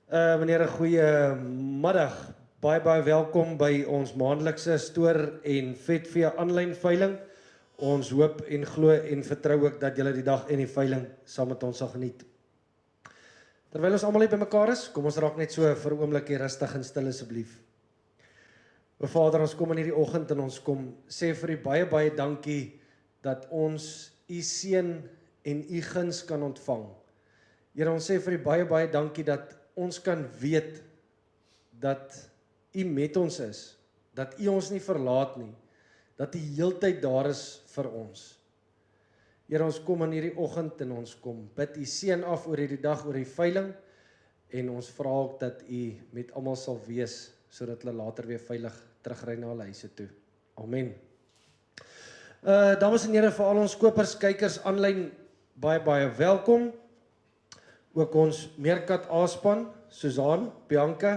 Meneer, 'n goeie middag. Baie welkom by ons maandelikse stoor en vetvee aanlyn veiling. Ons hoop en glo en vertrou ook dat julle die dag en die veiling saam met ons sal geniet. Terwyl ons almal hier bymekaar is, kom ons raak net so vir 'n oomblikie rustig en stil asseblief. O Vader, ons kom in hierdie oggend en ons kom sê vir U baie dankie dat ons U seën en U guns kan ontvang. Here, ons sê vir U baie dankie dat ons kan weet dat U met ons is, dat U ons nie verlaat nie, dat U heeltyd daar is vir ons. Here, ons kom in hierdie oggend en ons kom bid U seën af oor hierdie dag, oor die veiling, en ons vra ook dat U met almal sal wees, sodat hulle later weer veilig terugry na hulle huise toe. Amen. Dames en here, vir al ons kopers, kykers aanlyn, baie welkom. Ook ons Meerkat A-span, Susan, Bianca,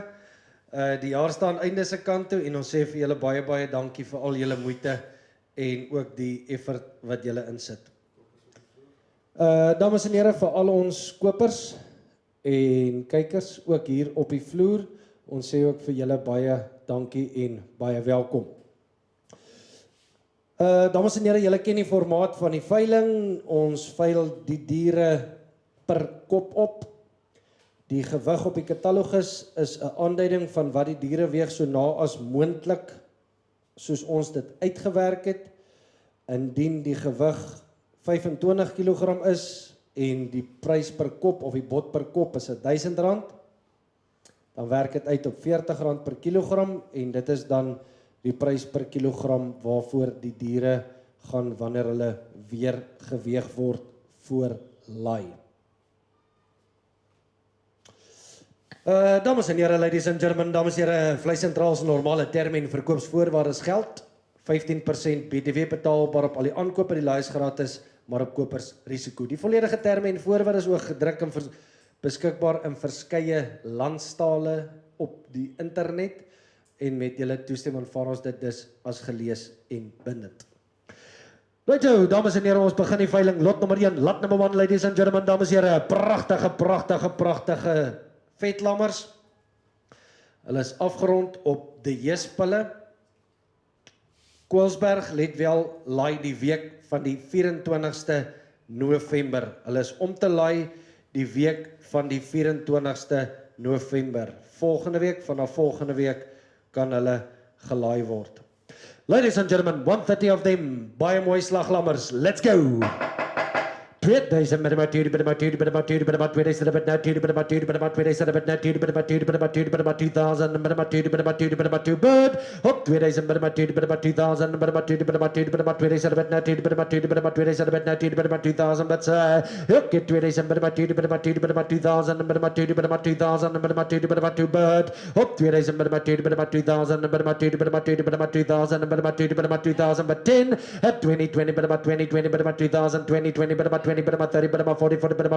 die jaar staan einde se kant toe en ons sê vir julle baie dankie vir al julle moeite en ook die effort wat julle insit. Dames en here, vir al ons kopers en kykers ook hier op die vloer, ons sê ook vir julle baie dankie en baie welkom. Dames en here, julle ken die formaat van die veiling. Ons veil die diere per kop op. Die gewig op die katalogus is 'n aanduiding van wat die diere weeg so na as moontlik soos ons dit uitgewerk het. Indien die gewig 25 kg is en die prys per kop of die bod per kop is R1000, dan werk dit uit op R40 per kilogram en dit is dan die prys per kilogram waarvoor die diere gaan wanneer hulle weer geweeg word voor laai. Dames en here, ladies and gentlemen, dames en here, vleissentraal se normale terme en verkoopsvoorwaardes geld. 15% BTW betaalbaar op al die aankope, die laai is gratis, maar op kopers risiko. Die volledige terme en voorwaardes is ook gedruk en beskikbaar in verskeie landstale op die internet en met julle toestemming aanvaar ons dit dus as gelees en bindend. Righto, dames en here, ons begin die veiling. Lot nommer 1, lot number 1, ladies and gentlemen, dames en here, pragtige vetlammers. Hulle is afgerond op die Jespille. Koelsberg, let wel, laai die week van die 24ste November. Hulle is om te laai die week van die 24ste November. Vanaf volgende week kan hulle gelaai word. Ladies and gentlemen, 130 of them, baie mooi slaglammers. Let's go! 2000 20, 30, 40, 40, 40,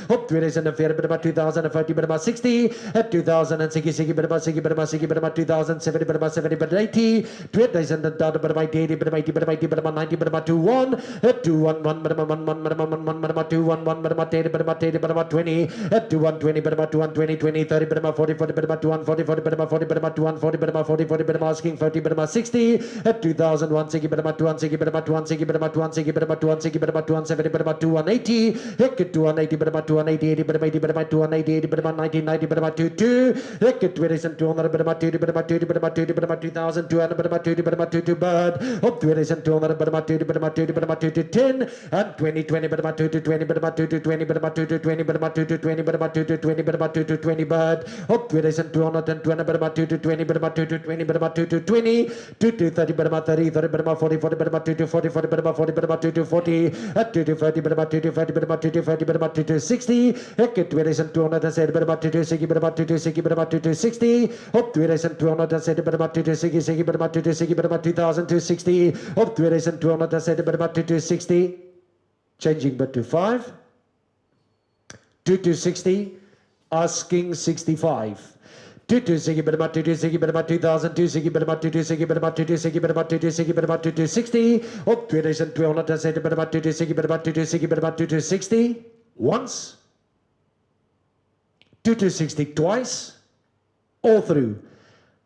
up 2004, 2050, 60, at 2060, 60, 2070, 70, 80, 2000, 80, 90, 21, at 211, 20, at 220, 20, 30, 40, 40, asking 30, 60, at 2001, 60, 270, 280, hek 280, 280, 280, 280, 90, 2 hek 2200, 2200, bird, up 2200, 10, and 20, 20, 20, 20, 20, bird, up 2200 and 20, 40, at 60, hek 2200 and said 60, up 2200 and said 2060, up 2200 and said 60, changing but to 5, 2260, asking 65. 260, 2000, 260, up 2200, 260, once, 2260 twice, all through.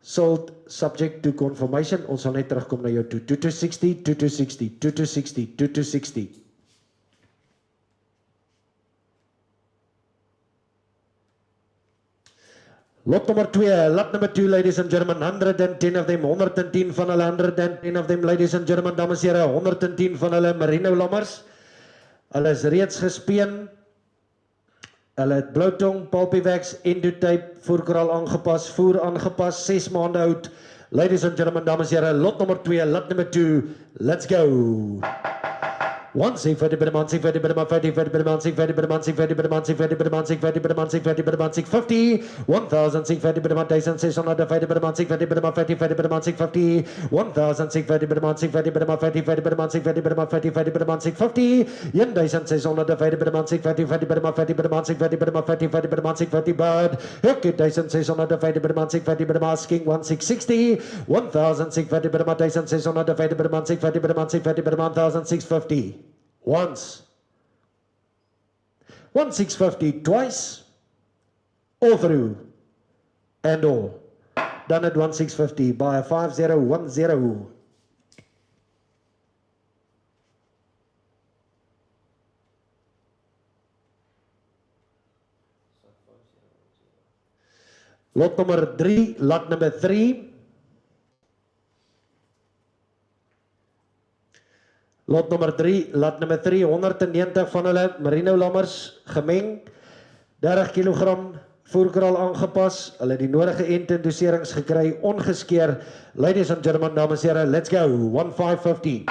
Sold subject to confirmation. Ons sal net terugkom na jou toe. 2260, 2260, 2260, 2260. Lot nummer 2, lot number 2, ladies and gentlemen, 110 of them, 110 van hulle, 110 of them, ladies and gentlemen, dames en here, 110 van hulle, merino lammers. Hulle is reeds gespeen. Hulle het bloutong, palpiewax, endotype, voerkoral aangepas, voer aangepas, 6 maande oud. Ladies and gentlemen, dames en here, lot nummer 2, lot number 2, let's go. 150 per month, 50 per month, 50 per month, 50 per month, 50 per month, 50 per month, 50 per month, 50 per month, 50, 1,650 per month, 1,650 per month, 50 per month, 50 per month, 50, 1,650 per month, 50 per month, 50 per month, 50 per month, 50 per month, 50, 1,650 per month, 50 per month, 50 per month, 50 per month, 50 per month, 50 bird, 1,650 per month, 50 per month, asking 1,660, 1,650 per month, 1,650 per month, 50 per month, 50 per month, 1,650. Once, 1,650 twice, all through, and all. Done at 1,650 by a 5010. Lot number 3, lot number 3. Lot nummer 3, lot nummer 3, 190 van hulle, merino lammers, gemeng, 30 kilogram, voerkraal aangepas, hulle die nodige ent en doserings gekry, ongeskeer. Ladies and gentlemen, dames en here, let's go, 1,550.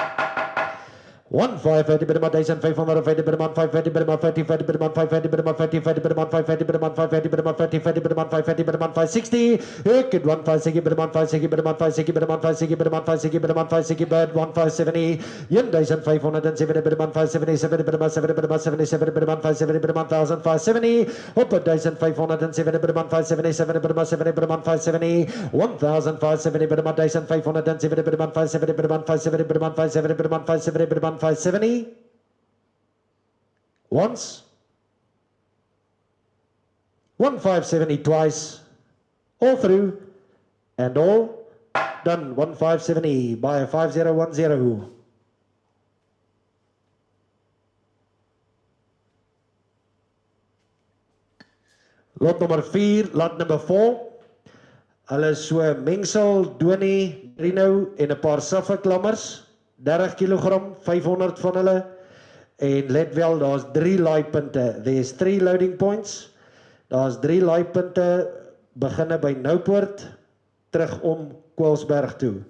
1,550 per month, 1,550 per month, 550 per month, 50 per month, 550 per month, 50 per month, 550 per month, 550 per month, 50 per month, 550 per month, 560. Good 1,560 per month, 560 per month, 560 per month, 560 per month, 560 per month, 560 bed, 1,570. 1,570 per month, 577 per month, 7 per month, 77 per month, 570 per month, 1,570. Up at 1,507 per month, 577 per month, 7 per month, 570. 1,570 per month, 1,570 per month, 570 per month, 570 per month, 570 per month, 570 per month. 570 once, 1,570 twice, all through, and all done. 1,570 by a 5010. Lot number 4, lot number 4. Hulle is so mengsel, donie, merino en 'n paar Suffolk lammers. 30 kilogram, 500 van hulle, en let wel, daar's 3 laaipunte, there's 3 loading points, daar's 3 laaipunte, beginne by Noupoort, terug om Kwalsberg toe.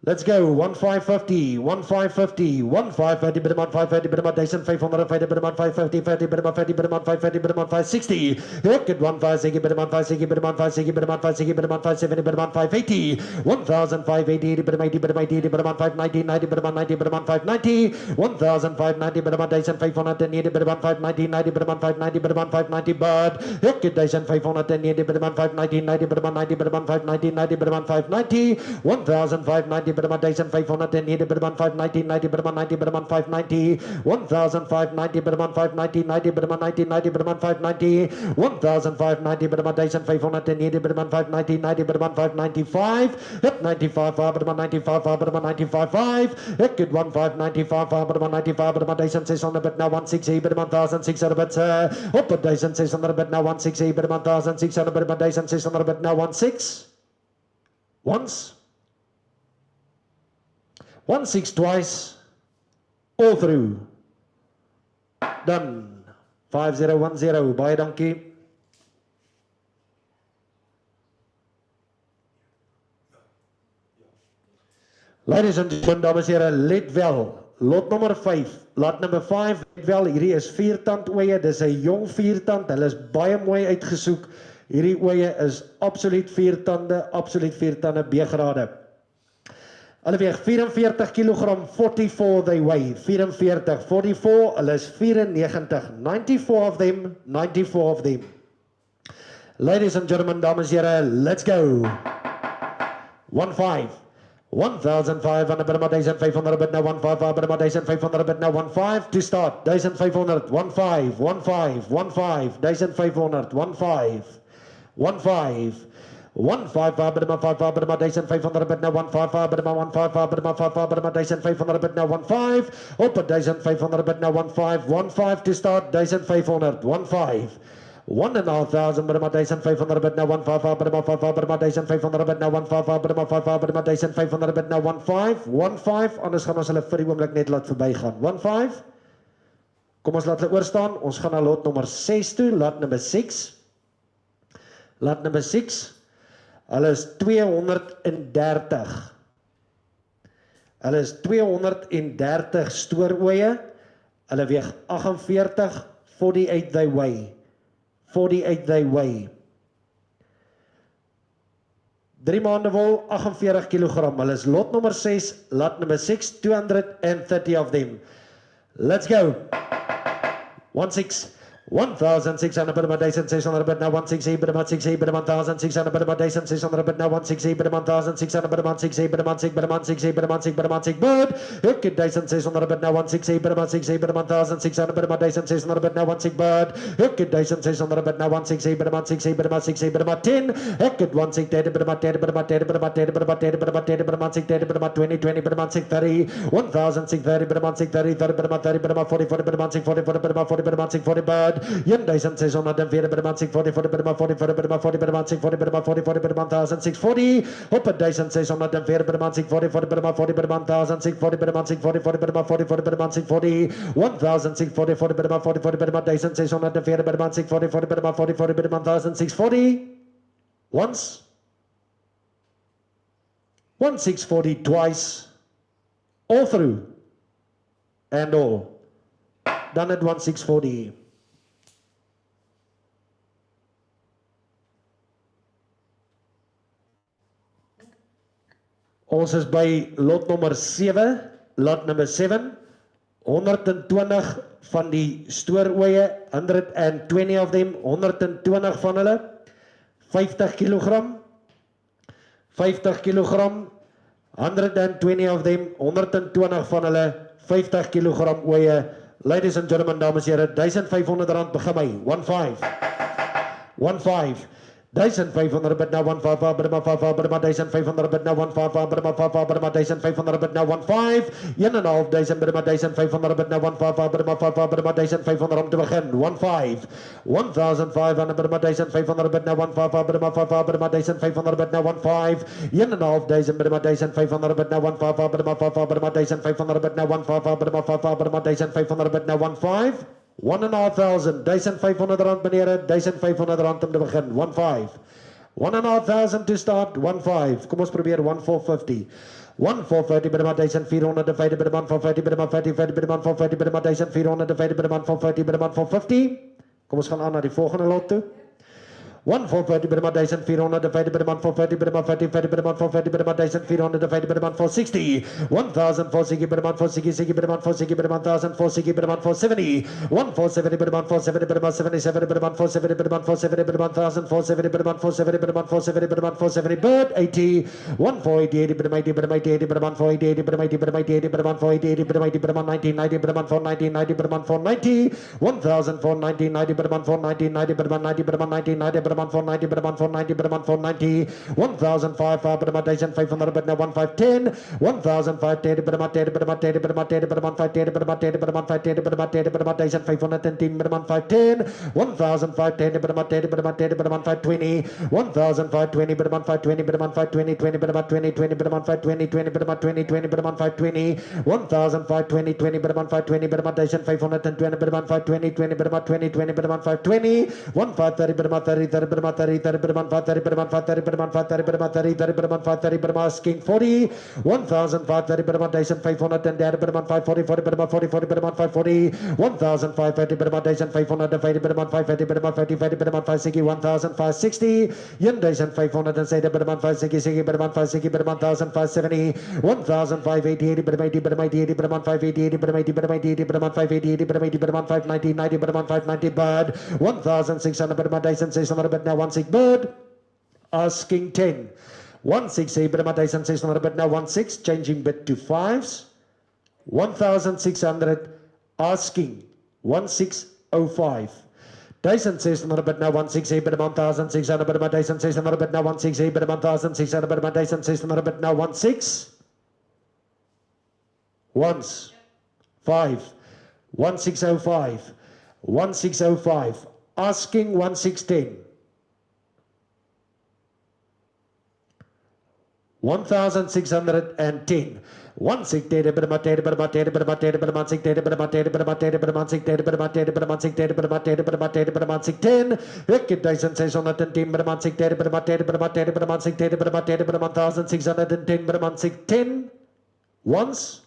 Let's go, 1,550, 1,550, 1,550 per month, 550 per month, 1,550 per month, 550, 50 per month, 50 per month, 550 per month, 560. Look at 1,560 per month, 560 per month, 560 per month, 560 per month, 570 per month, 580, 1,580 per month, 80 per month, 80 per month, 590, 90 per month, 90 per month, 590, 1,590 per month, 1,580 per month, 590, 90 per month, 590 per month, 590 bird. Look at 1,580 per month, 590, 90 per month, 90 per month, 590, 90 per month, 590, 1,590 per month, 1,580 per month, 590, 90 per month, 90 per month, 590, 1,590 per month, 590, 90 per month, 90, 90 per month, 590, 1,590 per month, 1,580 per month, 590, 90 per month, 595, hit 95 per month, 95 per month, 95 5, hit 1,595 per month, 95 per month, 1,600 but now 160 per month, 1,600 but up at 1,600 but now 160 per month, 1,600 per month, 1,600 but now 16 once. 1,6 twice, all through, done, 5010, baie dankie. Ladies and gentlemen, dames en here, let wel, lot nummer 5, lot number 5, let wel, hierdie is 4-tand oeye, dis 'n jong 4-tand, hulle is baie mooi uitgesoek, hierdie oeye is absoluut 4-tande, absoluut 4-tande B-grade. Hulle weeg 44 kilogram, 44 they weigh, 44, 44, hulle is 94, 94 of them, 94 of them. Ladies and gentlemen, dames en here, let's go. 1,5, 1,500 bid, 1,500 bid now, 155 bid, 1,500 bid now, 15 to start, 1,500, 15, 15, 15, 1,500, 15, 15, 155 bid, 155 bid, 1,500 bid now, 155 bid, 155 bid, 155 bid, 1,500 bid now, 15, open 1,500 bid now, 15, 15 to start, 1,500, 15. 1,500 bid, 1,500 bid now, 155 bid, 155 bid, 1,500 bid now, 155 bid, 155 bid, 1,500 bid now, 15, 15, anders gaan ons hulle vir die oomblik net laat verbygaan. 15. Kom ons laat hulle oorstaan. Ons gaan na lot nommer 6 toe, lot number 6. Lot number 6. Hulle is 230. Hulle is 230 stoorooie. Hulle weeg 48, 48 they weigh. 48 they weigh. 3 maande wol, 48 kilogram. Hulle is lot nummer 6, lot number 6, 230 of them. Let's go. 16. 1,600 bid, 1,600 bid now, 168 bid, 168 bid, 1,600 bid, 1,600 bid now, 168 bid, 1,600 bid, 168 bid, 168 bid, 168 bid, 168 bid, 168 bid, 1,600 bid now, 168 bid, 168 bid, 1,600 bid, 1,600 bid now, 168 bid, 1,600 bid now, 168 bid, 168 bid, 168 bid, 10, 1,630 bid, 10 bid, 10 bid, 10 bid, 10 bid, 10 bid, 1,630 bid, 20, 20 bid, 1,630, 1,630 bid, 1,630, 30 bid, 30 bid, 40, 40 bid, 1,640 bid, 40 bid, 1,640 bid, 1,600 bid, 1,640 bid, 40 bid, 40 bid, 1,640 bid, 40 bid, 1,640, op 1,600 bid, 1,640 bid, 40 bid, 1,640 bid, 1,640 bid, 40 bid, 1,640, 1,640 bid, 40 bid, 1,600 bid, 1,640 bid, 40 bid, 1,640, once, 1,640 twice, all through, and all, done at 1,640. Ons is by lot nummer 7, lot nummer 7, 120 van die stoorooie, 120 of them, 120 van hulle, 50 kilogram, 50 kilogram, 120 of them, 120 van hulle, 50 kilogram ooie. Ladies and gentlemen, dames en heren, R1,500 begin my, 1,5, 1,5. 1,500 bid now, 1,500 bid, 1,500 bid, 1,500 bid now, 1,500 bid, 1,500 bid, 1,500 bid now, 1,500, 1,500 bid, 1,500 bid now, 1,500 bid, 1,500 bid, 1,500 om te begin, 1,500, 1,500 bid, 1,500 bid now, 1,500 bid, 1,500 bid, 1,500 bid now, 1,500, 1,500 bid, 1,500 bid now, 1,500 bid, 1,500 bid, 1,500 bid now, 1,500 bid, 1,500 bid, 1,500 bid now, 1,500. 1,500, R1,500 meneer, R1,500 om te begin, 1,500, 1,500 to start, 1,500, kom ons probeer 1,450, 1,450 bid, 1,400 divided bid, 1,450 bid, 1,450 bid, 1,450 bid, 1,400 divided bid, 1,450 bid, 1,450, kom ons gaan aan na die volgende lot toe. 1,450 bid, 1,400 divided bid, 1,450 bid, 1,450 bid, 1,450 bid, 1,400 divided bid, 1,460, 1,460 bid, 1,460 bid, 1,460 bid, 1,460 bid, 1,470, 1,470 bid, 1,470 bid, 1,77 bid, 1,470 bid, 1,470 bid, 1,470 bid, 1,470 bid, 1,470 bid, 1,470 bid, 80, 1,480 bid, 80 bid, 80 bid, 1,480 bid, 80 bid, 80 bid, 1,480 bid, 80 bid, 1,90 90 bid, 1,490 90 bid, 1,490, 1,490 90 bid, 1,490 90 bid, 190 bid, 190 90 bid, 1,490 bid, 1,490 bid, 1,490, 1,500 bid, 1,500 bid, 1,510, 1,510 bid, 1,510 bid, 1,510 bid, 1,510 bid, 1,510 bid, 1,510 bid, 1,510 bid, 1,510 bid, 1,510 bid, 1,510, 1,510 bid, 1,510 bid, 1,510 bid, 1,520, 1,520 bid, 1,520 bid, 1,520 20 bid, 1,20 bid, 1,520 20 bid, 1,20 bid, 1,520, 1,520 20 bid, 1,520 bid, 1,520 bid, 1,520 20 bid, 1,20 bid, 1,520, 1,530 bid, 1,30 bid, 1,30 bid, 1,530 bid, 1,530 bid, 1,530 bid, 1,30 bid, 1,530 bid, asking 40, 1,530 bid, 1,500 and there bid, 1,540 40 bid, 1,40 bid, 1,540, 1,530 bid, 1,500 divided bid, 1,550 bid, 1,550 bid, 1,560, 1,560, 1,500 and say the bid, 1,560 bid, 1,560 bid, 1,570, 1,580 bid, 80 bid, 80 bid, 1,580 bid, 80 bid, 80 bid, 1,580 bid, 80 bid, 1,590 90 bid, 1,590 bid, 1,600 bid, 1,600 bid, now 1,600 bid, asking 10. 168 bid about 1600 bid now 16 changing bid to 5s 1600 asking 1605 1600 bid now 168 bid about 1600 bid about 1600 bid now 168 bid about 1600 bid about 1600 bid now 16 once 5 1605 1605 asking 1610 1610 160 once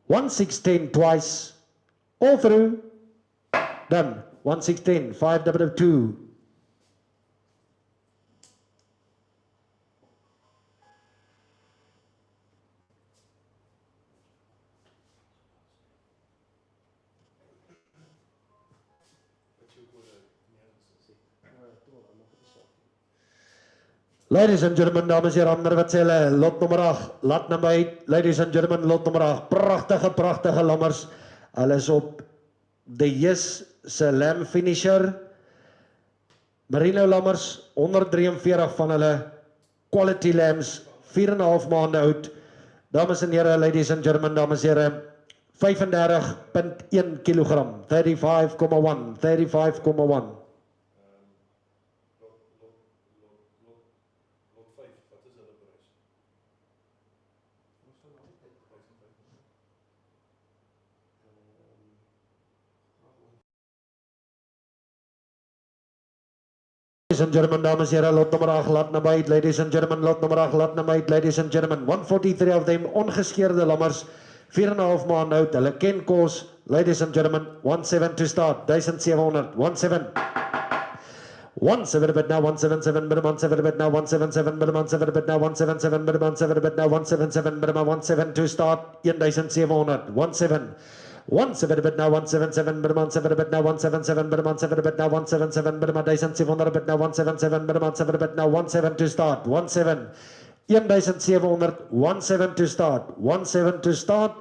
1610 twice all through done 1610 522 Ladies and gentlemen, dames en heren, wat sê hulle, lot nommer 8, lot number 8, ladies and gentlemen, lot nommer 8, pragtige lammers, hulle is op die Yes se lamb finisher, merino lammers, 143 van hulle, quality lambs, 4,5 maande oud, dames en heren, ladies and gentlemen, dames en heren, 35.1 kilogram, 35,1, 35,1. Ladies and gentlemen, dames en heren, lot nummer 8, lot number 8, ladies and gentlemen, lot nummer 8, lot number 8, ladies and gentlemen, 143 of them, ongeskeerde lammers, 4,5 maand oud, hulle ken kos, ladies and gentlemen, 17 to start, 1700, 17 bid now, 177 bid 17 bid now, 177 bid 17 bid now, 177 bid 17 bid now, 177 bid 17 to start, 1700, 17 17 bid now, 177 bid 17 bid now, 177 bid 17 bid now, 177 bid 1700 bid now, 177 bid 17 bid now, 17 to start, 17 1700, 17 to start, 17 to start.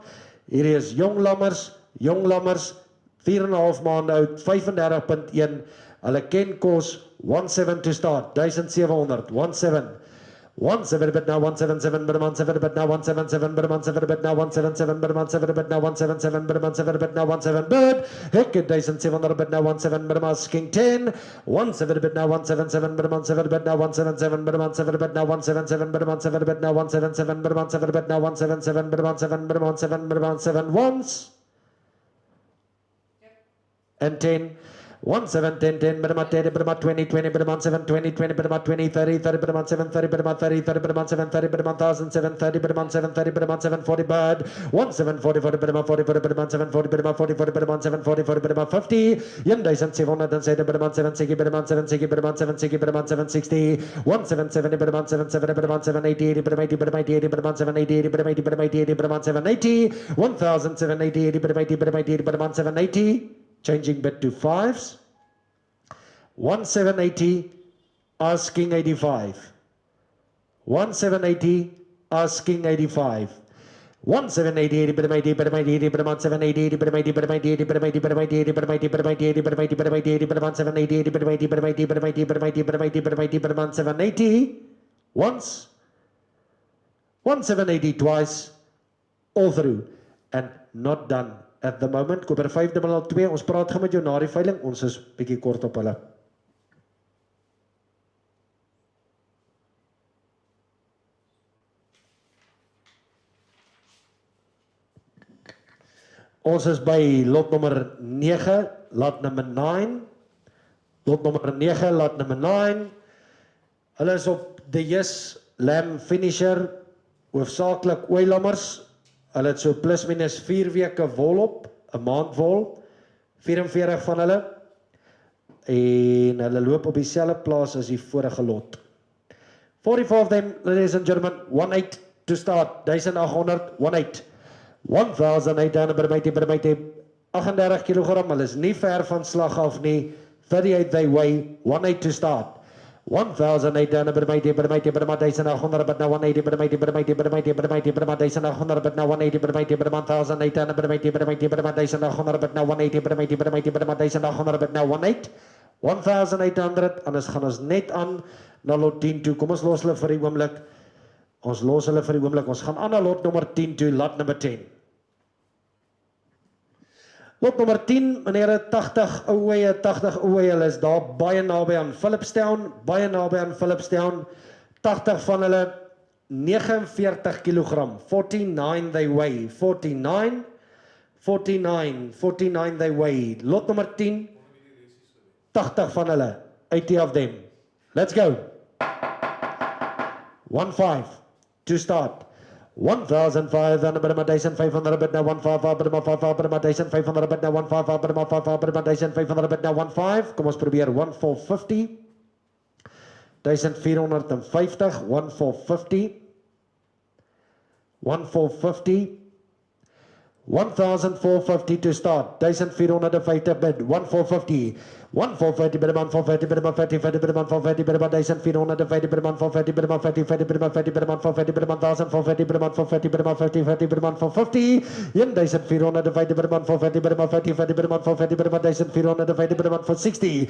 Hier is jong lammers, 4,5 maande oud, 35.1. Hulle ken kos, 17 to start, 1700, 17 bid now, 177 bid 17 bid now, 177 bid 17 bid now, 177 bid 17 bid now, 177 bid 17 bid now, 17 bid, hekke 1700 bid now, 17 bid asking 10, 17 bid now, 177 bid 17 bid now, 177 bid 17 bid now, 177 bid 17 bid now, 177 bid 17 bid now, 177 bid 17 bid 17 bid 17 once and 10 17 10 bid 10 bid 20 20 bid 7 20 20 bid 20 30 30 bid 7 30 bid 30 30 bid 7 30 bid 1007 30 bid 7 30 bid 7 40 bid 17 40 40 bid 40 40 bid 7 40 bid 40 40 bid 7 40 40 bid 50 1707 bid 7 60 bid 7 60 bid 7 60 bid 7 60 177 bid 7 7 bid 7 80 80 bid 80 bid 80 bid 7 80 80 bid 80 bid 80 bid 7 80 1780 80 bid 80 bid 80 bid 780 changing bid to 5s 1780 asking 85 1780 asking 85 1780 80 bid 80 bid 80 bid 780 80 bid 80 bid 80 bid 80 bid 80 bid 80 bid 80 bid 80 bid 80 bid 780 80 bid 80 bid 80 bid 80 bid 80 bid 80 bid 80 bid 780 once 1780 twice all through and not done at the moment. Koper 502, ons praat gaan met jou na die veiling, ons is bietjie kort op hulle. Ons is by lot nummer 9, lot nummer 9, lot nummer 9, lot nummer 9. Hulle is op die Yes lamb finisher, hoofsaaklik ooilammers. Hulle het so plus minus 4 weke wol op, 'n maand wol, 44 van hulle. En hulle loop op dieselfde plaas as die vorige lot. 45 of them, ladies and gentlemen, 18 to start, 1800, 18. 1800 bid 38 kilogram, hulle is nie ver van slag af nie, 38 they weigh, 18 to start. 1,800 bermaiti 1,800 but now 180 bermaiti 1,800 but now 180 bermaiti 1,800 bermaiti 1,800 but now 180 bermaiti 1,800 but now 1,800 anders gaan ons net aan na lot 10 toe. Kom ons los hulle vir die oomblik. Ons los hulle vir die oomblik. Ons gaan aan na lot nommer 10 toe, lot number 10. Lot nommer 10, meneer 80 ouwe, hulle is daar baie naby aan Philipstown, 80 van hulle 49 kilogram, 49 they weigh, 49 they weigh. Lot nommer 10, 80 van hulle, 80 of them. Let's go. 1-5 to start. 1,500 but 1,500 but now 1,500 but 1,500 but now 1,500 but 1,500 but now 1,500. Kom ons probeer 1,450. 1,450, 1,450. 1,450. 1,450 to start. 1,450 bid. 1,450. 1,450 bid. 1,450 bid. 1,450 bid. 1,450 bid. 1,450 bid. 1,450 bid. 1,450 bid. 1,450 bid. 1,450 bid. 1,450 bid. 1,450 bid. 1,450 bid. 1,450. 1,450 bid. 1,450 bid. 1,450 bid. 1,450 bid. 1,450 bid. 1,460.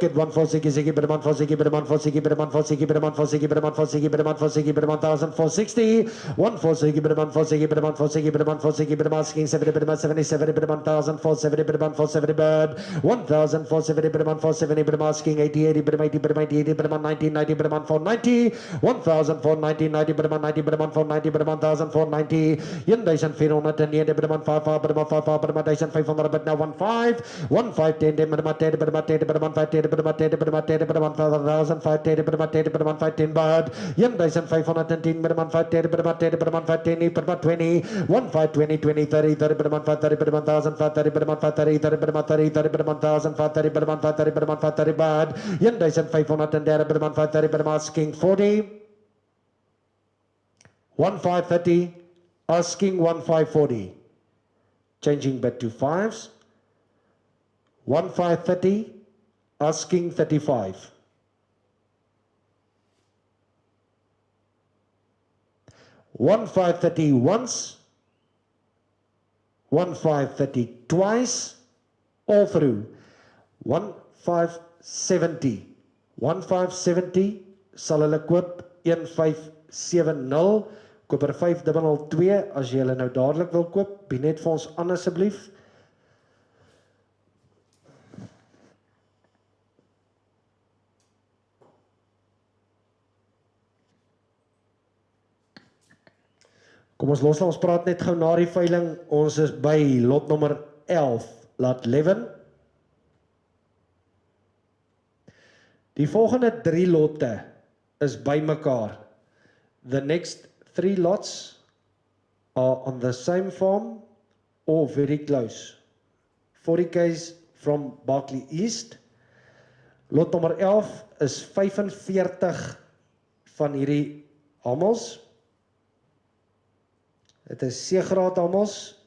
Get 1,460 bid. 1,460 bid. 1,460 bid. 1,460 bid. 1,460 bid. 1,460 bid. 1,460 bid. 1,460. 1,460 bid. 1,460 bid. 1,460 bid. 1,460 bid. 70 bid. 77 bid. 1,470 bid. 1,470 bid. 1,470 bid. 1,470 bid. Asking 80 bid. 80 bid. 80 bid. 90 bid. 1,490. 1,490 90 bid. 90 bid. 1,490 bid. 1,490. 1,409 bid. 1,500 bid. 1,500 bid. 1,500 bid. Now 1,5. 1,510 bid. 1,510 bid. 1,510 bid. 1,510 bid. 1,510 bid. 1,510 bid. 1,510 bid. 1,510 bid. 1,510 bid. 1,510 bid. 1,510 bid. 1,510 bid. 1,510 bid. 1,20. 1,520 20 30 30 bid. 1,530 bid. 1,530 bid. 1,530 30 bid. 1,530 bid. 1,530 bid. 1,530 bid. 1,530 bid. 1,530 bid. 1,530 bid. Asking 40. 1,530. Asking 1,540. Changing bid to fives. 1,530. Asking 35. 1,530 once. 1,530 twice. All through. 1,570. 1,570 sal hulle koop 1,570. Koper 502 as jy hulle nou dadelik wil koop. Bied net vir ons aan asseblief. Kom ons los, ons praat net gou na die veiling. Ons is by lot nommer 11, lot 11. Die volgende 3 lotte is by mekaar. The next 3 lots are on the same farm or very close. 40 k's from Barkley East. Lot nommer 11 is 45 van hierdie hamels. Dit is C-graad hamels,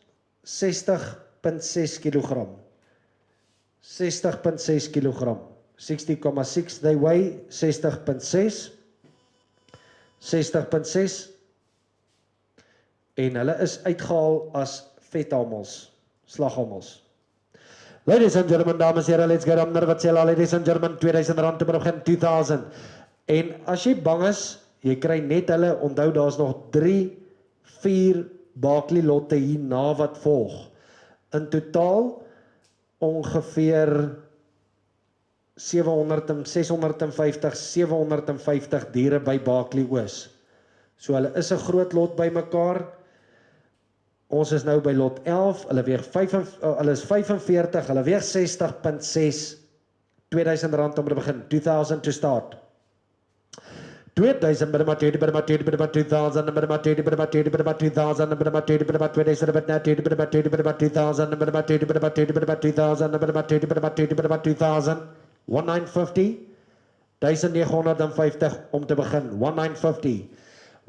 60,6 kilogram. 60,6 kilogram. 60,6 they weigh, 60,6. 60,6. En hulle is uitgehaal as vethamels, slaghamels. Ladies and gentlemen, dames en heren, let's get on wat sê ladies and gentlemen, R2,000 te begin, 2,000. En as jy bang is, jy kry net hulle, onthou daar is nog 3, 4 Barkley lotte hierna wat volg. In totaal ongeveer 650 diere by Barkley Oos. So hulle is 'n groot lot by mekaar. Ons is nou by lot 11, hulle weeg 45, hulle weeg 60,6, R2,000 om te begin, 2,000 to start. 2,000 bid 2,000 bid 2,000 bid 2,000 bid 2,000 bid 2,000 bid 2,000 bid 2,000 bid 2,000 bid 2,000 bid 2,000 bid 2,000 bid 2,000 bid 2,000 bid 2,000 1950 1950 om te begin 1950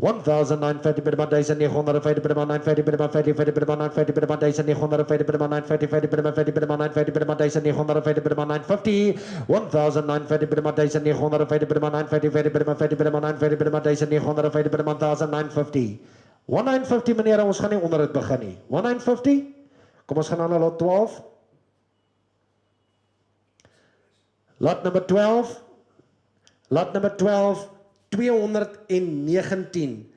1950 bid 1950 bid 950 bid 50 50 bid 950 bid 1950 bid 950 50 bid 50 bid 950 bid 1950 bid 950 1950 bid 1950 bid 950 50 bid 50 bid 950 bid 1950 bid 1950 1950 meneer, ons gaan nie onder dit begin nie. 1950. Kom ons gaan aan na lot 12. Lot number 12. Lot number 12. 219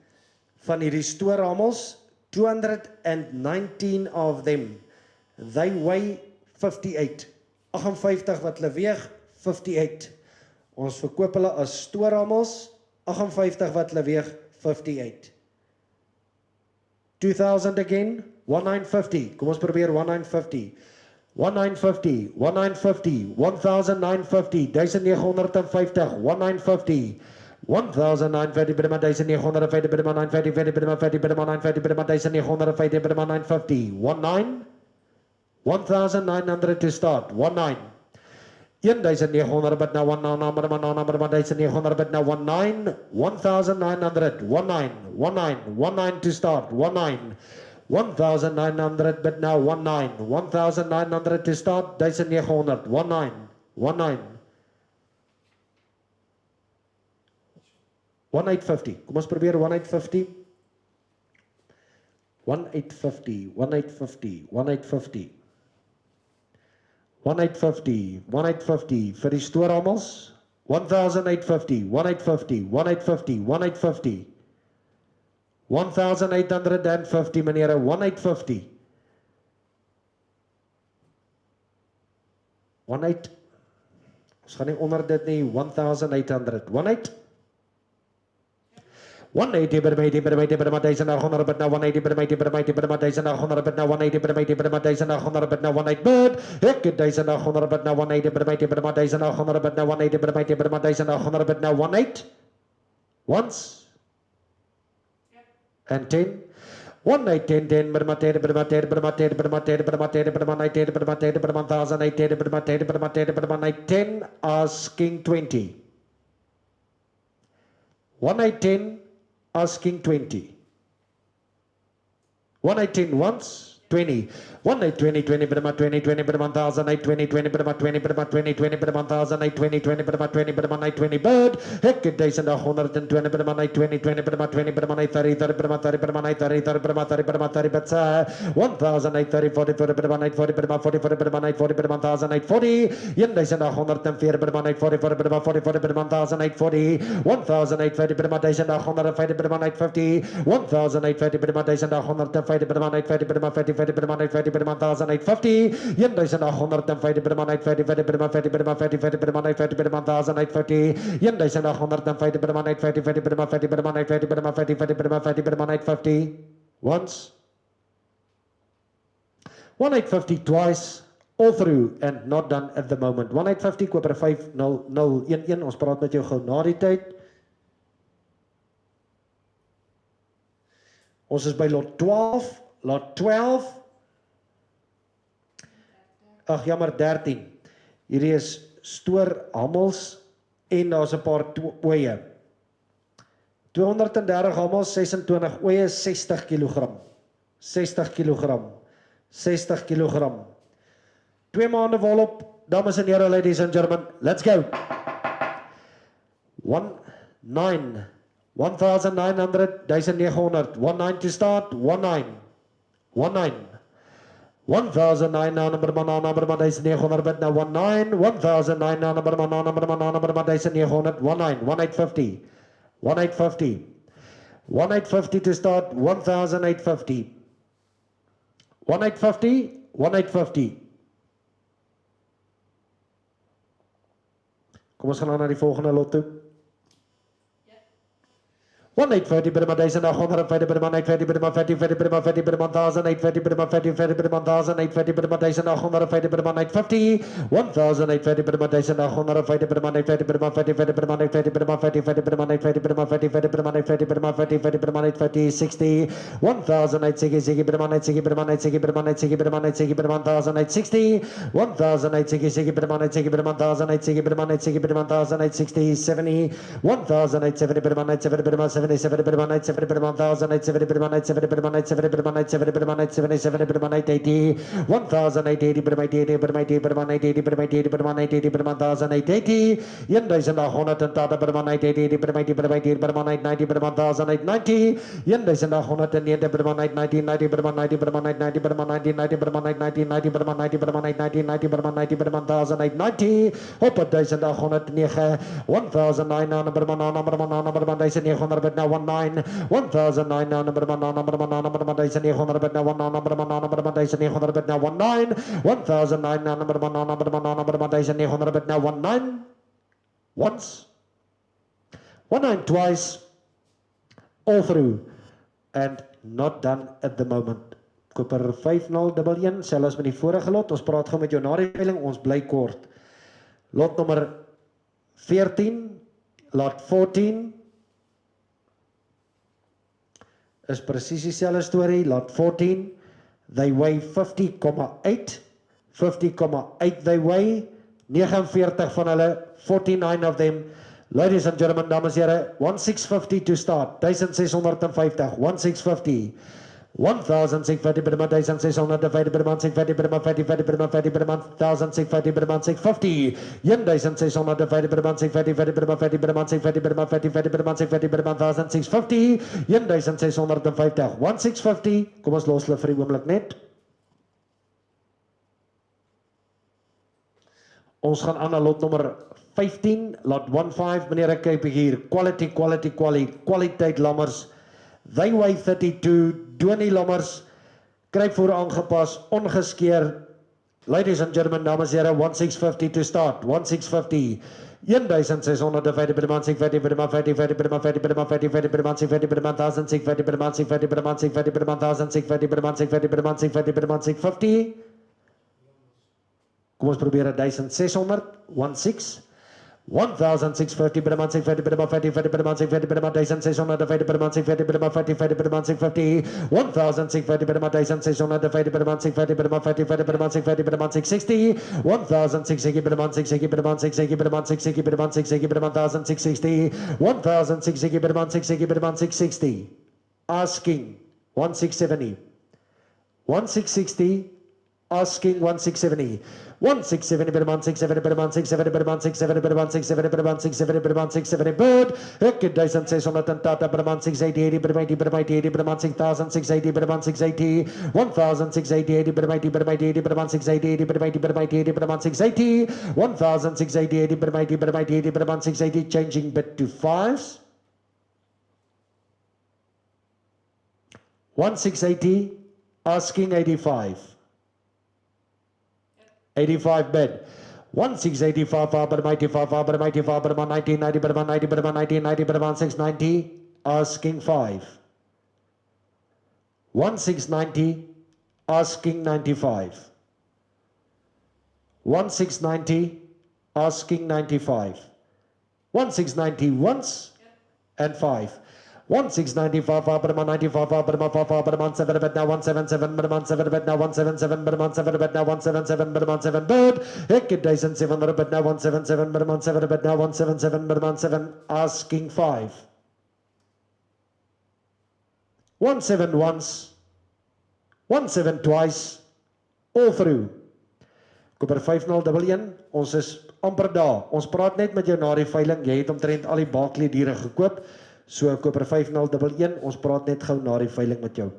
van hierdie stoorhamels, 219 of them, they weigh 58, 58 wat hulle weeg, 58. Ons verkoop hulle as stoorhamels, 58 wat hulle weeg, 58. 2000 again, 1950, kom ons probeer 1950. 1950, 1950, 1950, 1950, 1950, 1950 bid 1950 bid 950 50 bid 50 bid 950 bid 1950 bid 950 19 1900 to start 19 1900 bid now 1900 bid now 19 1900 19 19 to start 19 1900 bid now 19 1900 to start 1900 19 19 1850. Kom ons probeer 1850. 1850, 1850, 1850. 1850, 1850 vir die stoorhamels. 1850, 1850, 1850, 1850. 1850 meneere, 1850. 18. Ons gaan nie onder dit nie, 1800. 18. 180 bid 80 bid 80 bid 1900 bid now 180 bid 80 bid 80 bid 1900 bid now 180 bid 80 bid 1900 bid now 18 bid ek 1900 bid now 180 bid 80 bid 1900 bid now 180 bid 80 bid 1900 bid now 18 once and 10 18 10 bid 10 bid 10 bid 10 bid 10 bid 10 bid 19 bid 10 bid 1080 bid 10 bid 10 asking 20 1810 asking 20. 118 once, 20. 1820, 20, bid 20, 20, bid 1020, 20, bid 20, bid 20, 20, bid 1020, 20, bid 20, bid 20, bid. Ek 1120, bid 20, 20, bid 20, bid 30, 30, bid 30, bid 30, 30, bid 30, bid 30, bid 1830, 40, 40, bid 40, bid 40, 40, bid 40, bid 1840, 1104, bid 40, 40, bid 40, 40, bid 1840, 1850, bid 1850, bid 1850, 1850, bid 1850, bid 1850, bid 50, bid 50, bid 1850, 1850, bid 1850, bid 50, bid 50, bid 1850, bid 1850, 1850, bid 1850, bid 50, bid 1850, bid 50, bid 50, bid 1850, once, 1850 twice, all through and not done at the moment. 1850 koper 5011, ons praat met jou gou na die tyd. Ons is by lot 12, lot 12. Ag jammer 13. Hierdie is stoorhamels en daar's 'n paar ooe. 230 hamels, 26 ooe, 60 kg. 60 kg. 60 kg. 2 maande volop, dames en here, ladies and gentlemen, let's go. 19 1900 1900 19 to start 19 19 1900 bid 1900 bid now 19 1900 bid 1900 19 1850 1850 1850 to start 1850 1850 1850. Kom ons gaan aan na die volgende lot toe. 1850 bid 1950 bid 1950 bid 50 bid 50 bid 1850 bid 50 bid 1850 bid 1950 bid 1950 1850 bid 1950 bid 1950 bid 50 bid 1950 bid 50 bid 1950 bid 50 bid 1950 bid 50 bid 1950 60 1860 bid 1960 bid 1960 bid 1960 bid 1960 bid 1860 1860 bid 1960 bid 1860 bid 1960 bid 1860 70 1870 bid 1970 bid 77 per 197 per 1087 per 197 per 197 per 197 per 197 per 180 1880 per 180 per 180 per 180 per 180 per 180 per 1880 1880 per 180 per 180 per 180 per 190 per 1890 1890 per 190 per 190 per 190 per 190 per 190 90 per 190 per 190 90 per 190 per 1890 op 1809 1900 per 1900 per 1900 per 1900 per 19 1900 per 1900 per 1900 per 1900 per 1900 per 1900 per 1900 per 19 1900 per 1900 per 1900 per 1900 per 19 once 19 twice all through and not done at the moment. Koper 5011 selfs met die vorige lot. Ons praat gou met jou na die veiling, ons bly kort. Lot nommer 14, lot 14 is presies dieselfde storie. Lot 14, they weigh 50,8 50,8 they weigh 49 van hulle, 49 of them. Ladies and gentlemen, dames en here, 1650 to start, 1650, 1650, 1650 per month, 1650 per month, 650 per month, 50 per month, 50 per month, 1650 per month, 650, 1650 per month, 650 per month, 50 per month, 650 per month, 50 per month, 650 per month, 1650, 1650, 1650, kom ons los hulle vir die oomblik net. Ons gaan aan na lot nommer 15, lot 15, meneer ek kyk hier, kwaliteit lammers, they weigh 32, Donie lammers, kryp voor aangepas, ongeskeer, ladies and gentlemen, dames en here, 1650 to start, 1650, 1650 per maand, 650 per maand, 50 per maand, 50 per maand, 50 per maand, 650 per maand, 1650 per maand, 650 per maand, 650 per maand, 1650 per maand, 650 per maand, 650 per maand, 650, kom ons probeer 1600, 16, 1650 per maand, 650 per maand, 50 per maand, 650 per maand, 1650 per maand, 650 per maand, 50 per maand, 650, 1650 per maand, 1650 per maand, 650 per maand, 50 per maand, 650 per maand, 660, 1660 per maand, 660 per maand, 660 per maand, 660 per maand, 660 per maand, 1660, 1660 per maand, 660 per maand, 660, asking 1670, 1660, asking 1670, 1670 per month, 670 per month, 670 per month, 670 per month, 670 per month, 670 per month, 670 bird, 1680 per month, 680 per month, 80 per month, 6680 per month, 680, 1680 per month, 80 per month, 680 per month, 80 per month, 680, 1680 per month, 80 per month, 680, changing bit to fives, 1680, asking 85. 85 bid. 1685 per 85 per 85 per 1990 per 90 per 1990 per 1690, asking 5. 1690, asking 95. 1690, asking 95. 1690 once and 5. 1695 per month, 95 per month, 5 per month, 7 bet now, 177 per month, 7 bet now, 177 per month, 7 bet now, 177 per month, 7 bird, 1700 bet now, 177 per month, 7 bet now, 177 per month, 7 asking 5. 17 once, 17 twice, all through. Koper 5011, ons is amper daar. Ons praat net met jou na die veiling, jy het omtrent al die Barkley diere gekoop. So koper 5011, ons praat net gou na die veiling met jou.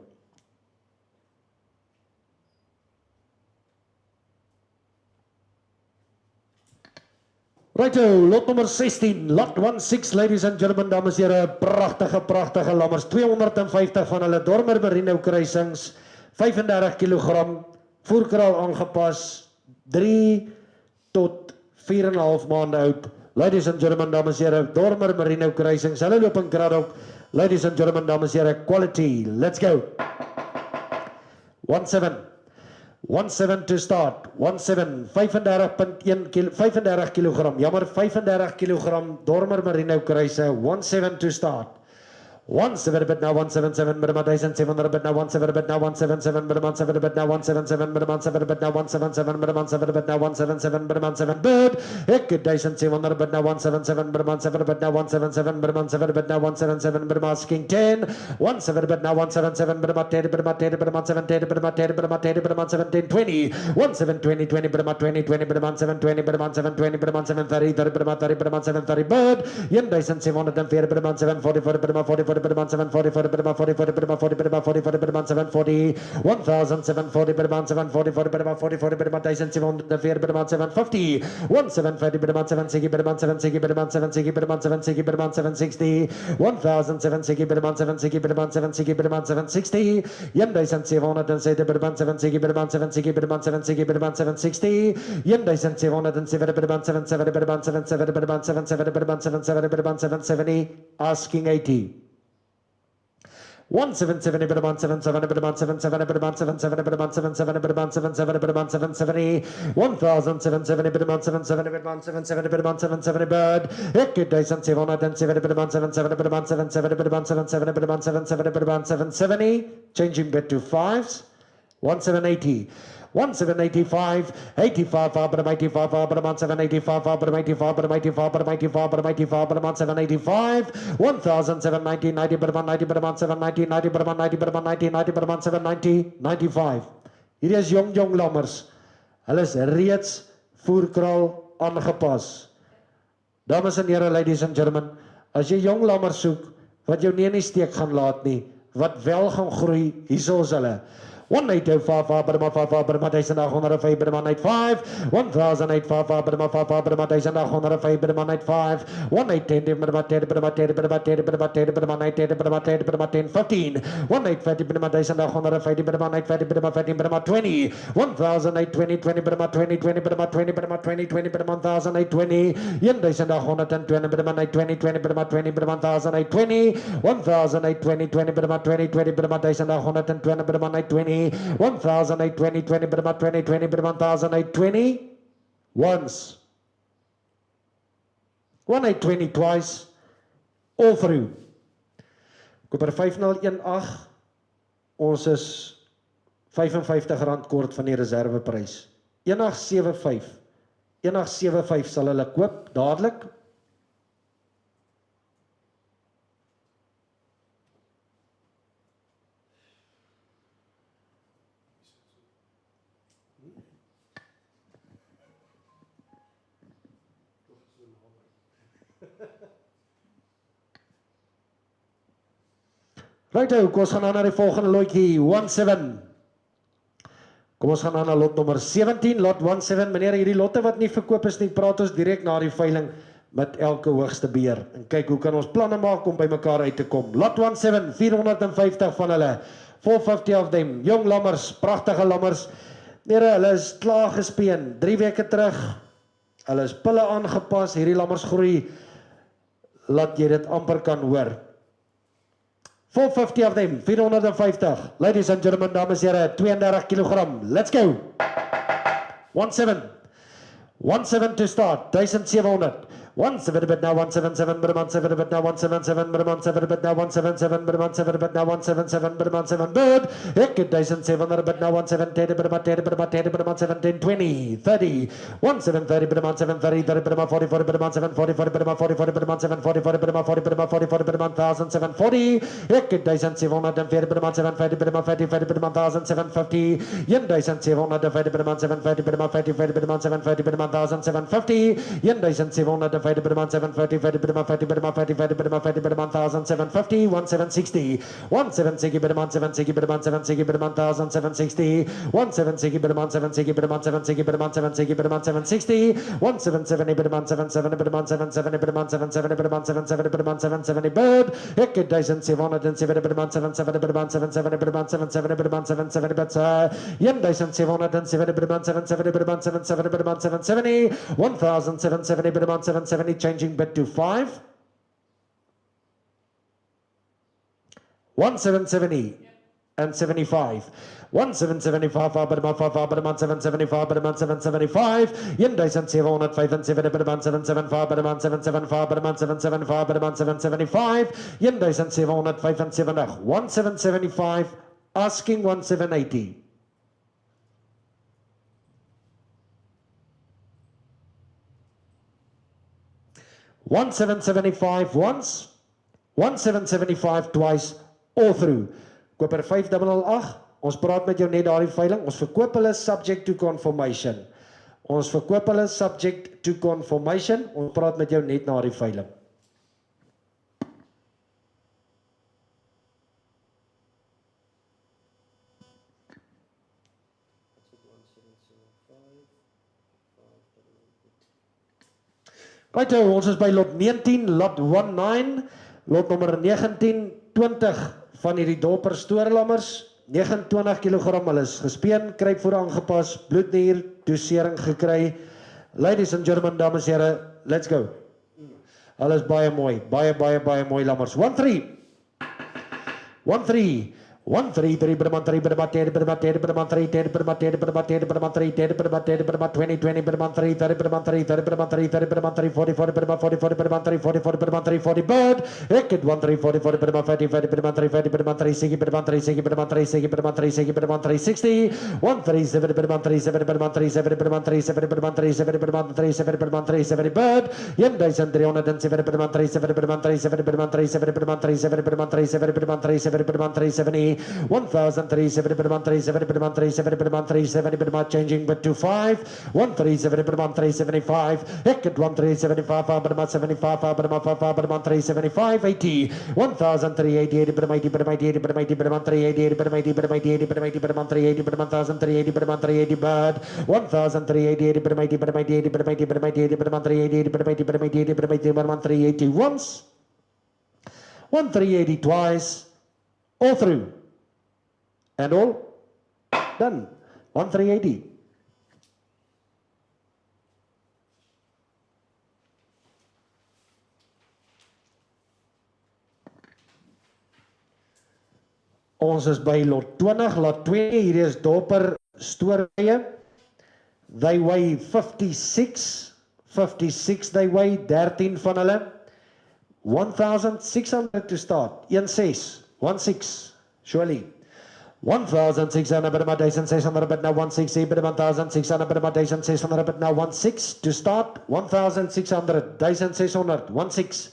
Righto, lot nummer 16, lot 16, ladies and gentlemen, dames en here, pragtige lammers, 250 van hulle Dormer Merino kruisings, 35 kg, voerkraal aangepas, 3 tot 4,5 maande oud. Ladies and gentlemen, dames en here, Dormer Merino kruisings, hulle loop in Kraddock. Ladies and gentlemen, dames en here, quality, let's go. 17 to start, 17, 35.1 kg, 35 kg, jammer, 35 kg, Dormer Merino kruise, 17 to start. 17 bit now 177 bit about 700 bit now 17 bit now 177 bit about 7 bit now 177 bit about 7 bit now 177 bit about 7 bit now 177 bit about 7 bit ek 700 bit now 177 bit about 7 bit now 177 bit about 7 bit now 177 bit about king 10 17 bit now 177 bit about 10 bit about 10 bit about 7 10 bit about 10 bit about 10 bit about 17 20 17 20 bit about 20 20 bit about 7 20 bit about 7 20 bit about 7 30 30 bit about 30 bit about 7 30 bit 1704 bit about 7 40 bit about 40 bit about 7 40 bit about 40 bit about 40 bit about 40 bit about 7 40 1740 bit about 7 40 bit about 40 bit about 1704 bit about 7 50 1750 bit about 7 60 bit about 7 60 bit about 7 60 bit about 7 60 bit about 7 60 1760 bit about 7 60 bit about 7 60 bit about 7 60 1707 bit about 7 60 bit about 7 60 bit about 7 60 bit about 7 60 1707 bit about 7 7 bit about 7 7 bit about 7 7 bit about 7 7 bit about 7 70 asking 80 177 bit about 7 7 bit about 7 7 bit about 7 7 bit about 7 7 bit about 7 7 bit about 7 70 1770 bit about 7 7 bit about 7 7 bit about 7 7 bit ek 1707 bit about 7 7 bit about 7 7 bit about 7 7 bit about 7 7 bit about 770 changing bit to fives 1780 1785 85 bit about 85 bit about 785 bit about 85 bit about 85 bit about 85 bit about 85 bit about 785 1790 90 bit about 90 bit about 790 90 bit about 90 bit about 90 90 bit about 790 95 hier is jong lammers hulle is reeds voerkraal aangepas dames en here ladies and gentlemen as jy jong lammers soek wat jou nie in die steek gaan laat nie wat wel gaan groei hierso is hulle 1805 bit about 5 bit about 1805 bit about 95 1805 bit about 5 bit about 1805 bit about 95 1810 bit about 10 bit about 10 bit about 10 bit about 10 bit about 9 10 bit about 10 bit about 10 15 1850 bit about 1850 bit about 950 bit about 15 bit about 20 1820 20 bit about 20 20 bit about 20 bit about 20 20 bit about 1820 1820 bit about 20 20 bit about 20 bit about 1820 1820 20 bit about 20 20 bit about 1820 bit about 20 1820 20 bit about 20 20 bit about 1820 once 1820 twice all through Koper 5018 ons is R55 kort van die reserveprys 1875 1875 sal hulle koop dadelik Righto, kom ons gaan aan na die volgende lotjie 17. Kom ons gaan aan na lot nommer 17, lot 17. Meneer, hierdie lotte wat nie verkoop is nie, praat ons direk na die veiling met elke hoogste beheer. En kyk hoe kan ons planne maak om by mekaar uit te kom. Lot 17, 450 van hulle. 450 of them. Jong lammers, pragtige lammers. Meneer, hulle is klaar gespeen. 3 weke terug. Hulle is pille aangepas. Hierdie lammers groei. Laat jy dit amper kan hoor. 450 of them, 450. Ladies and gentlemen, dames en here, 32 kilogram. Let's go. 17. 17 to start. 1700. 17 bit now 177 bit 17 bit now 177 bit 17 bit now 177 bit 17 bit now 177 bit 17 bit ek 1700 bit now 1710 bit about 10 bit about 10 bit about 17 20 30 1730 bit about 730 30 bit about 40 40 bit about 740 40 bit about 40 40 bit about 740 40 bit about 40 bit about 40 40 bit about 1740 ek 1740 bit about 750 bit about 50 50 bit about 1750 1750 bit about 750 bit about 50 50 bit about 750 bit about 1750 1750 bit about 750 bit about 50 bit about 50 50 bit about 50 bit about 1750 1760 1760 bit about 760 bit about 760 bit about 1760 1760 bit about 760 bit about 760 bit about 760 bit about 760 1770 bit about 77 bit about 770 bit about 770 bit about 770 bit about 770 bit ek 1770 bit about 77 bit about 770 bit about 770 bit about 770 bit 1770 bit about 770 bit about 770 bit about 770 1770 bit about 770 changing bit to 5 1770 and 75. 1775 Aberman 5 Aberman 775 Aberman 775 1775 Aberman 775 Aberman 775 Aberman 775 Aberman 775 1775 1775 asking 1780. 1775 once, 1775 twice, all through. Koper 5008, ons praat met jou net daardie veiling, ons verkoop hulle subject to confirmation. Ons verkoop hulle subject to confirmation, ons praat met jou net na die veiling. Right, ons is by lot 19, lot 19, lot nummer 19, 20 van hierdie dorper stoorlammers, 29 kg, hulle is gespeen, kruipvoer aangepas, bloednier, dosering gekry. Ladies and gentlemen, dames en here, let's go. Hulle is baie mooi, baie mooi lammers. 1-3, 1-3. 1-3, 3 Burma 3 Burma 10 Burma 10 Burma 3 10 Burma 10 Burma 10 Burma 3 10 Burma 10 Burma 20 20 Burma 3 30 Burma 3 30 Burma 3 30 Burma 3 40 40 Burma 40 40 Burma 3 40 40 Burma 3 40 bird Ekid 1 3 40 40 Burma 50 50 Burma 3 50 Burma 3 Sigi Burma 3 Sigi Burma 3 Sigi Burma 3 Sigi Burma 3 60 1 3 7 Burma 3 7 Burma 3 7 Burma 3 7 Burma 3 7 Burma 3 7 Burma 3 7 bird 1307 Burma 3 7 Burma 3 7 Burma 3 7 Burma 3 7 Burma 3 7 Burma 3 7 Burma 3 70 1000 3 7 Burma 3 7 Burma 3 7 Burma 3 7 Burma changing but to 5 1 3 7 Burma 3 75 Ekid 1 3 75 Burma 75 Burma 5 Burma 3 75 80 1380 Burma 80 Burma 80 Burma 80 Burma 380 Burma 80 Burma 80 Burma 80 Burma 380 Burma 1380 Burma 380 bird 1380 Burma 80 Burma 80 Burma 80 Burma 80 Burma 380 Burma 80 Burma 80 Burma 80 Burma 380 once 1380 twice all through and all done 1380 ons is by lot 20 lot 2 hier is dorper stoorwye they weigh 56 they weigh 13 van hulle 1600 to start 16 surely 1600 but about 1600 but now 160 but about 1600 but about 1600 but now 16 to start 1600 1600 16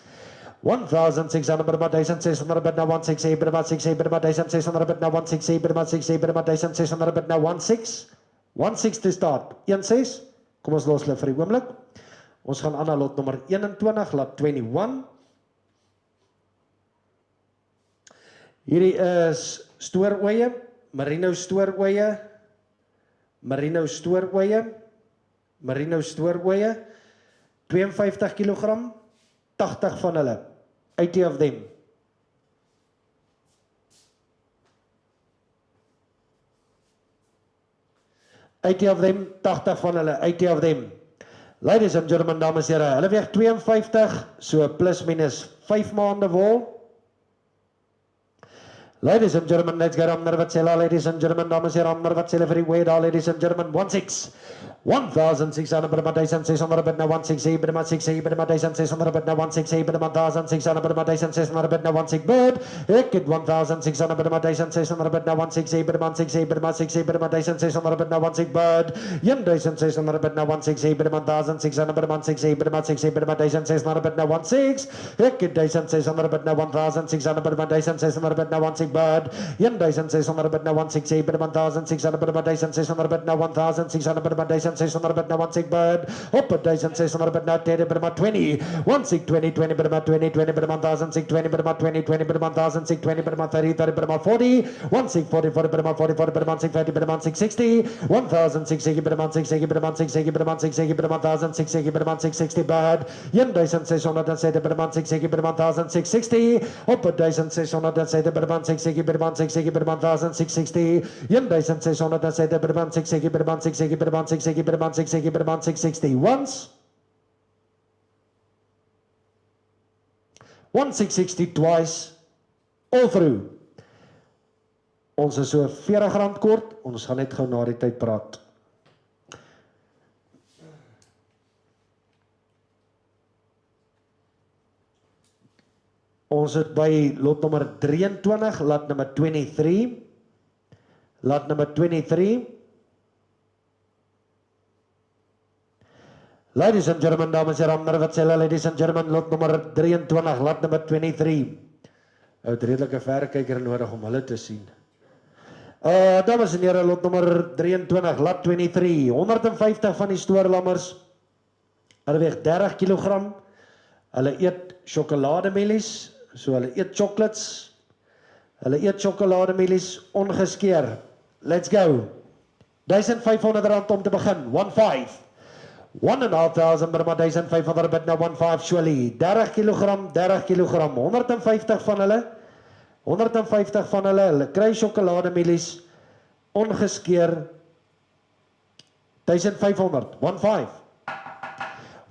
1600 but about 1600 but now 160 but about 60 but about 1600 but now 160 but about 60 but about 1600 but now 16 to start 16 kom ons los hulle vir die oomblik ons gaan aan na lot nommer 21 lot 21 hierdie is stooroeie, merino stooroeie, merino stooroeie, merino stooroeie, 52 kg, 80 van hulle, 80 of them. Eighty of them, 80 van hulle, 80 of them. Ladies and gentlemen, dames en here, hulle weeg 52, so plus minus 5 maande wol. Ladies and gentlemen, let's get on Narvatsela, ladies and gentlemen, dames en here, Narvatsela vir die Weda, ladies and gentlemen, 1600 Burma 1600 but now 160 Burma 60 Burma 1600 but now 160 Burma 1600 Burma 1600 but now 16 bird Ekid 1600 Burma 1600 but now 160 Burma 60 Burma 60 Burma 1600 but now 16 bird 1600 but now 160 Burma 1600 Burma 60 Burma 60 Burma 1600 but now 16 Ekid 1600 but now 1600 Burma 1600 but now 16 bird 1600 but now 160 Burma 1600 Burma 1600 but now 1600 Burma 1600 but now 16 bird up at 1600 but now 10 Burma 20 16 20 20 Burma 20 20 Burma 16 20 Burma 20 20 Burma 16 20 Burma 30 30 Burma 40 16 40 40 Burma 40 40 Burma 6 50 Burma 6 60 1660 Burma 6 60 Burma 6 60 Burma 6 60 Burma 1660 Burma 6 60 bird 1607 Burma 6 60 Burma 1660 up at 1607 Burma 6 60 Burma 6 60 Burma 1660 1607 Burma 6 60 Burma 6 60 Burma 6 60 Burma 6 60 Burma 660 once 1660 twice all through Ons is so R40 kort, ons gaan net gou na die tyd praat. Ons het by lot nommer 23, lot nummer 23. Lot nummer 23. Ladies and gentlemen, dames en heren, wat sê hulle, ladies and gentlemen, lot nummer 23, lot nummer 23. Het redelike verkyker nodig om hulle te sien. Dames en heren, lot nummer 23, lot 23. 150 van die stoorlammers. Hulle weeg 30 kg. Hulle eet sjokolademielies. So hulle eet chocolates, hulle eet sjokolademielies ongeskeer. Let's go. R1,500 om te begin. 1,5. 1,500 per maar 1,500 bid na 1,5 surely. 30 kg. 150 van hulle. 150 van hulle. Hulle kry sjokolademielies ongeskeer. 1,500. 1,5.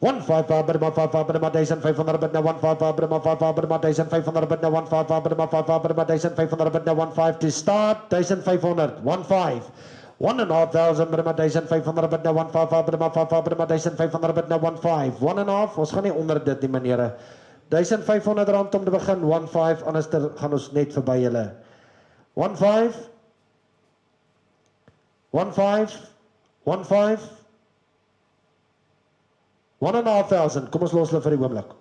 1,5 per maar 5 per maar 1,500 bid na 1,5 per maar 5 per maar 1,500 bid na 1,5 per maar 5 per maar 1,500 bid na 1,5 to start. 1,500. 1,5. 1,500 per maar 1,500 bid na 1,5 per maar 5 per maar 1,500 bid na 1,5. 1,5. Ons gaan nie onder dit nie meneere. R1,500 om te begin. 1,5 anders gaan ons net verby julle. 1,5. 1,5. 1,5. 1,500, kom ons los hulle vir die oomblik.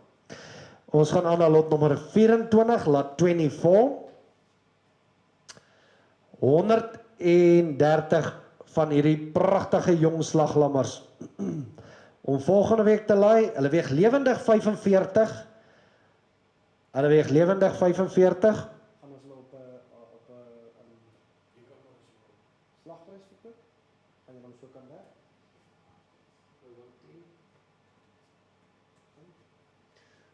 Ons gaan aan na lot nommer 24, lot 24. 130 van hierdie pragtige jong slaglammers. Om volgende week te laai, hulle weeg lewendig 45. Hulle weeg lewendig 45. Gaan ons hulle op slagprys verkoop? Gaan jy dan so kan werk?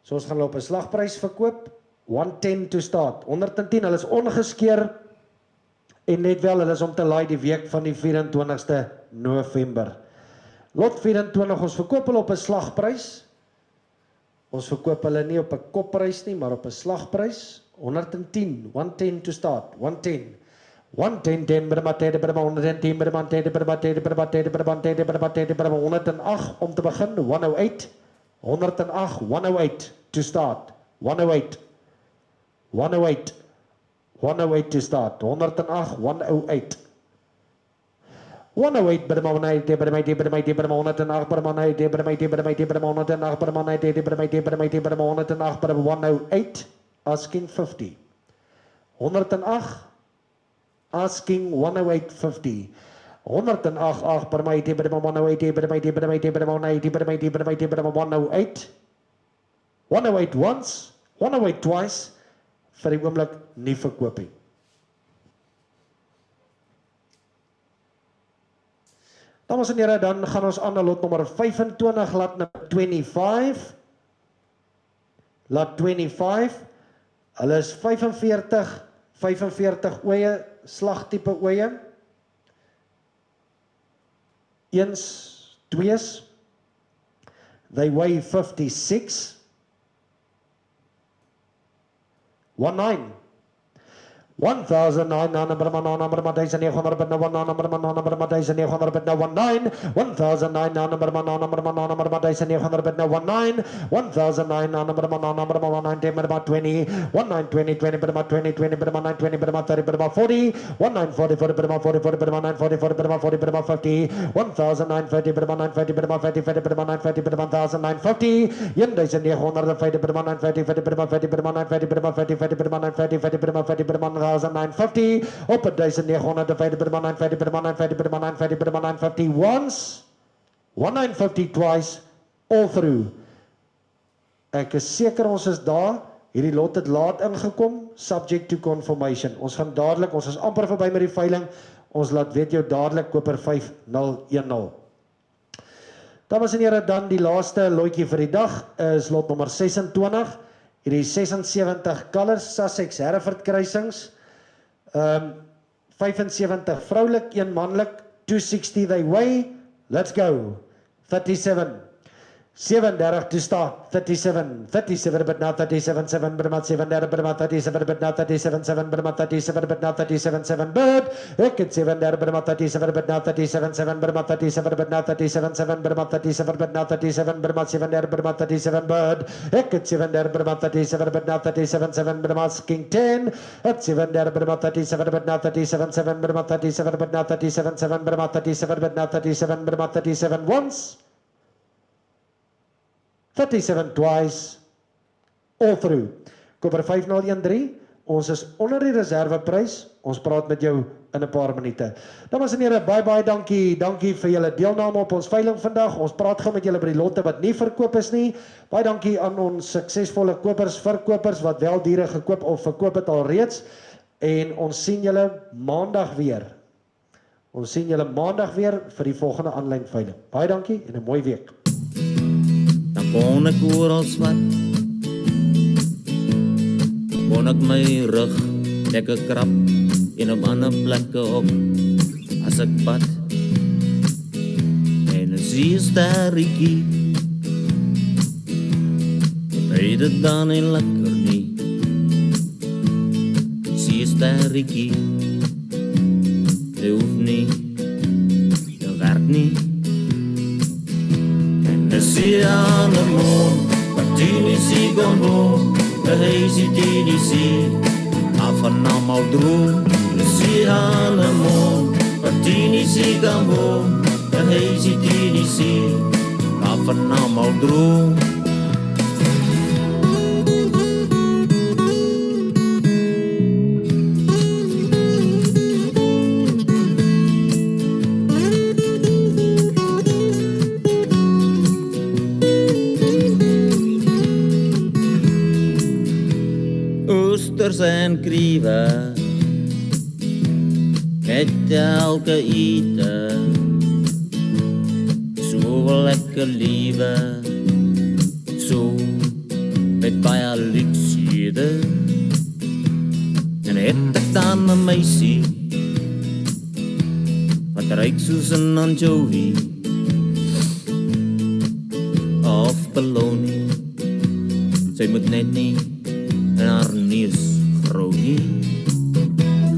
So ons gaan hulle op 'n slagprys verkoop, 110 to start, 110, hulle is ongeskeer en net wel, hulle is om te laai die week van die 24ste November. Lot 24, ons verkoop hulle op 'n slagprys, ons verkoop hulle nie op 'n kopprys nie, maar op 'n slagprys, 110, 110 to start, 110. 110 per matede per 110 per matede per matede per matede per matede per matede per 108 om te begin, 108. 108, 108 to start, 108, 108, 108 to start, 108, 108. 108 per maand, per maand, per maand, per maand, 108 per maand, per maand, per maand, per maand, 108 per maand, per maand, per maand, per maand, 108 per 108, asking 50. 108, asking 108.50. 108 per my per 108 per my per my per 180 per my per my per 108. 108 once, 108 twice vir die oomblik nie verkoop nie. Dames en here, dan gaan ons aan na lot nommer 25, lot nummer 25. Lot 25. Hulle is 45 oeye, slagtipe oeye. Eens, twees. They weigh 56. 19. 1,900 per man, number 1,900 per man, number 1,900 per 19. 1,900 per man, number 1,900 per 19. 1,900 per man, number 1,900 per 20. 1,920 20 per 20 20 per 920 per 30 per 40. 1,940 40 per 40 40 per 940 40 per 40 per 50. 1,950 per 950 per 50 50 per 950 per 1,950. 1,950 per 950 50 per 50 per 950 per 50 50 per 950 50 per 50 per 1,950 op 1,950 per 950 per 950 per 950 per 950 once, 1,950 twice, all through. Ek is seker ons is daar, hierdie lot het laat ingekom, subject to confirmation. Ons gaan dadelik, ons is amper verby met die veiling, ons laat weet jou dadelik koper 5010. Dames en here, dan die laaste lotjie vir die dag is lot nommer 26. Hierdie 76 colors, Sussex Hereford kruisings, 75 vroulik, 1 manlik, 260 they weigh, let's go, 37, 37 to start, 37 bit now, 37 7 bit now, 37 bit now, 37 bit now, 37 7 bit now, 37 bit now, 37 7 bit, ek het 37 bit now, 37 bit now, 37 7 bit now, 37 bit now, 37 7 bit now, 37 bit now, 37 bit now, 37 bit now, 37 bit, ek het 37 bit now, 37 bit now, 37 7 bit now, king 10, ek 37 bit now, 37 bit now, 37 7 bit now, 37 bit now, 37 7 bit now, 37 bit now, 37 bit now, 37 once, 37 twice, all through. Koper 5013, ons is onder die reserveprys, ons praat met jou in 'n paar minute. Dames en here, baie dankie vir julle deelname op ons veiling vandag. Ons praat gou met julle by die lotte wat nie verkoop is nie. Baie dankie aan ons suksesvolle verkopers wat wel diere gekoop of verkoop het al reeds. En ons sien julle maandag weer. Ons sien julle maandag weer vir die volgende aanlyn veiling. Baie dankie en 'n mooi week. Dan kon ek oral swat, kon ek my rug lekker krap en op ander plekke op as ek pad. En ek zie 'n sterretjie, weet dit dan nie lekker nie. Ek zie 'n sterretjie, dit hoef nie, dit werk nie. De aan de mond, wat die niet zie kan doen, de heet die niet zie, af en allemaal droom. De aan de mond, wat die niet zie kan doen, de heet die niet zie, af en allemaal droom. Oesters en krieven, met elke eten, zo lekker lieve, zo met baie luxe. En het ek dan 'n meisie, wat ruik soos 'n anchovy, of beloning, sy moet net nie en haar neus groot nie.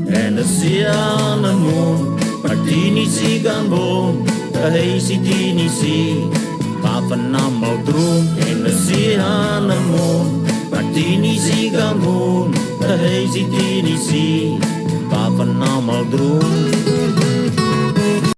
En de see aan de moon, maar die niet zie kan woon, de heet die niet zie, waarvan allemaal droom. En de see aan de moon, maar die niet zie kan woon, de heet die niet zie, waarvan allemaal droom.